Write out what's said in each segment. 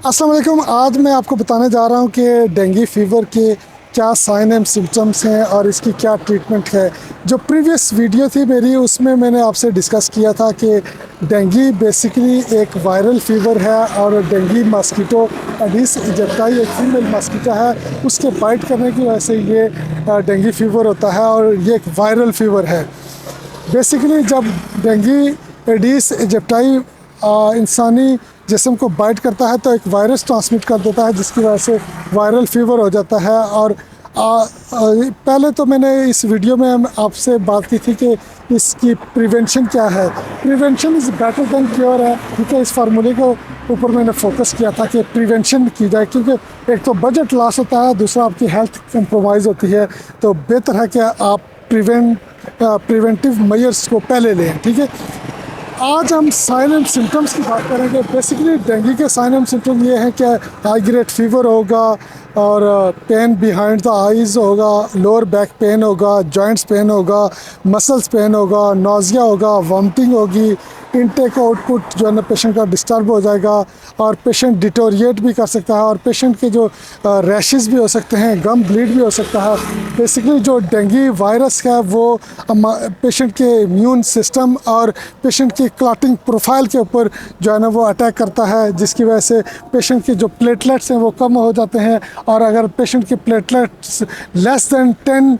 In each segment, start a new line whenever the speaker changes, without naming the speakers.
अस्सलाम वालेकुम। आज मैं आपको बताने जा रहा हूँ कि डेंगू फीवर के क्या साइन एंड सिम्टम्स हैं और इसकी क्या ट्रीटमेंट है। जो प्रीवियस वीडियो थी मेरी, उसमें मैंने आपसे डिस्कस किया था कि डेंगू बेसिकली एक वायरल फीवर है और डेंगू मस्कीटो एडिस इजिप्टाई एक फीमेल मस्कीटो है, उसके बाइट करने की वजह से ये डेंगू फीवर होता है और ये एक वायरल फीवर है। बेसिकली जब डेंगू एडिस इजिप्टाई इंसानी जिस्म को बाइट करता है तो एक वायरस ट्रांसमिट कर देता है, जिसकी वजह से वायरल फीवर हो जाता है। और पहले तो मैंने इस वीडियो में आपसे बात की थी कि इसकी प्रिवेंशन क्या है। Prevention is better than cure है, ठीक है। इस फार्मूले को ऊपर मैंने फोकस किया था कि प्रिवेंशन की जाए, क्योंकि एक तो बजट लॉस होता है, दूसरा आपकी हेल्थ कंप्रोमाइज़ होती है। तो बेहतर है कि आप प्रिवेंटिव मेजर्स को पहले लें, ठीक है। आज हम साइन एंड सिम्टम्स की बात करेंगे। बेसिकली डेंगू के साइन एंड सिम्टम ये हैं कि हाई ग्रेड फीवर होगा और पेन बिहाइंड द आइज़ होगा, लोअर बैक पेन होगा, जॉइंट्स पेन होगा, मसल्स पेन होगा, नोज़िया होगा, वॉमिटिंग होगी, इनटेक आउटपुट जो है ना पेशेंट का डिस्टर्ब हो जाएगा और पेशेंट डिटोरिएट भी कर सकता है और पेशेंट के जो रैशेस भी हो सकते हैं, गम ब्लीड भी हो सकता है। बेसिकली जो डेंगू वायरस है वो पेशेंट के इम्यून सिस्टम और पेशेंट की क्लॉटिंग प्रोफाइल के ऊपर जो है ना वो अटैक करता है, जिसकी वजह से पेशेंट के जो प्लेटलेट्स हैं वो कम हो जाते हैं। और अगर पेशेंट के प्लेटलेट्स लेस दैन 10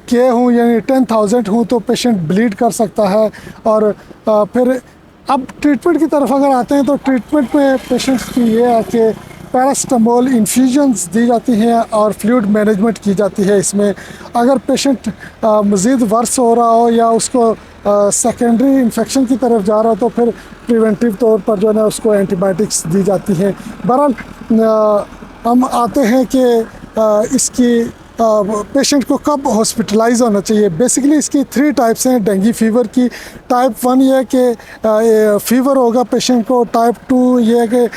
के हों यानी 10,000 हों तो पेशेंट ब्लीड कर सकता है। और फिर अब ट्रीटमेंट की तरफ अगर आते हैं तो ट्रीटमेंट में पेशेंट्स की ये है कि पैरास्टामोल इन्फ्यूजन्स दी जाती हैं और फ्लूइड मैनेजमेंट की जाती है। इसमें अगर पेशेंट मज़ीद वर्स हो रहा हो या उसको सेकेंडरी इन्फेक्शन की तरफ जा रहा हो तो फिर प्रिवेंटिव तौर पर जो है ना उसको एंटीबायोटिक्स दी जाती हैं। बहरहाल हम आते हैं कि इसकी पेशेंट को कब हॉस्पिटलाइज होना चाहिए। बेसिकली इसकी 3 टाइप्स हैं डेंगू फीवर की। टाइप 1 ये है कि फीवर होगा पेशेंट को। टाइप 2 ये है कि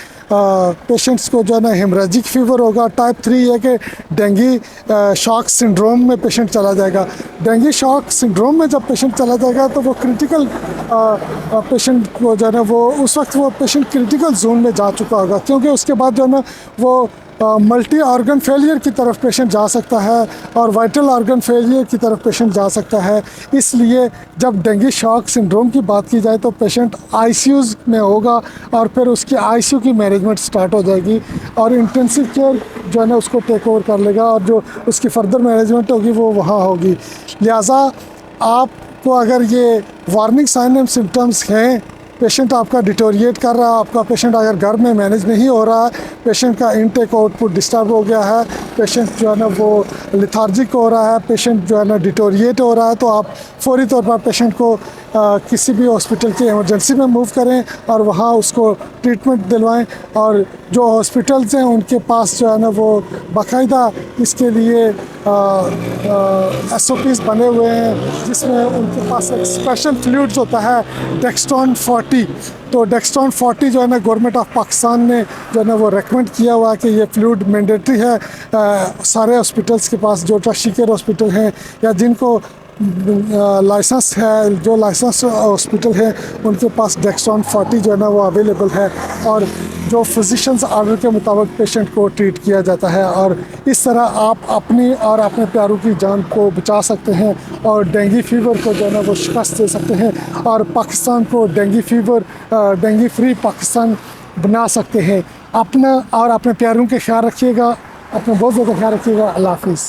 पेशेंट्स को जो है ना हेमरेजिक फीवर होगा। टाइप 3 ये है कि डेंगू शॉक सिंड्रोम में पेशेंट चला जाएगा। डेंगू शॉक सिंड्रोम में जब पेशेंट चला जाएगा तो वो क्रिटिकल पेशेंट को जो है ना वो उस वक्त वो पेशेंट क्रिटिकल जोन में जा चुका होगा, क्योंकि उसके बाद जो है ना वो मल्टी ऑर्गन फेलियर की तरफ पेशेंट जा सकता है और वाइटल ऑर्गन फेलियर की तरफ पेशेंट जा सकता है। इसलिए जब डेंगू शॉक सिंड्रोम की बात की जाए तो पेशेंट आईसीयूज़ में होगा और फिर उसकी आईसीयू की मैनेजमेंट स्टार्ट हो जाएगी और इंटेंसिव केयर जो है ना उसको टेक ओवर कर लेगा और जो उसकी फर्दर मैनेजमेंट होगी वो वहाँ होगी। लिहाजा आपको अगर ये वार्निंग साइन एंड सिम्टम्स हैं, पेशेंट आपका डिटोरिएट कर रहा है, आपका पेशेंट अगर घर में मैनेज नहीं हो रहा है, पेशेंट का इनटेक आउटपुट डिस्टर्ब हो गया है, पेशेंट जो है ना वो लिथार्जिक हो रहा है, पेशेंट जो है ना डिटोरिएट हो रहा है, तो आप फौरी तौर पर पेशेंट को किसी भी हॉस्पिटल की इमरजेंसी में मूव करें और वहाँ उसको ट्रीटमेंट दिलवाएं। और जो हॉस्पिटल्स हैं उनके पास जो है ना वो बाकायदा इसके लिए SOPs बने हुए हैं, जिसमें उनके पास एक स्पेशल फ्लूइड्स होता है डेक्स्ट्रॉन 40। तो डेक्स्ट्रॉन 40 जो है ना गवर्नमेंट ऑफ पाकिस्तान ने जो है ना वो रेकमेंड किया हुआ है कि ये फ्लूइड मैंडेटरी है सारे हॉस्पिटल्स के पास, जो ट्रस्टी केयर हॉस्पिटल हैं या जिनको लाइसेंस है, जो लाइसेंस हॉस्पिटल है उनके पास डेक्स्ट्रॉन 40 जो है ना वो अवेलेबल है और जो फिजिशियंस ऑर्डर के मुताबिक पेशेंट को ट्रीट किया जाता है। और इस तरह आप अपनी और अपने प्यारों की जान को बचा सकते हैं और डेंगू फीवर को जो है ना वो शिकस्त दे सकते हैं और पाकिस्तान को डेंगू फ्री पाकिस्तान बना सकते हैं। अपना और अपने प्यारों के ख्याल रखिएगा, अपना बहुत ज़्यादा ख्याल रखिएगा। अल्लाह हाफिज़।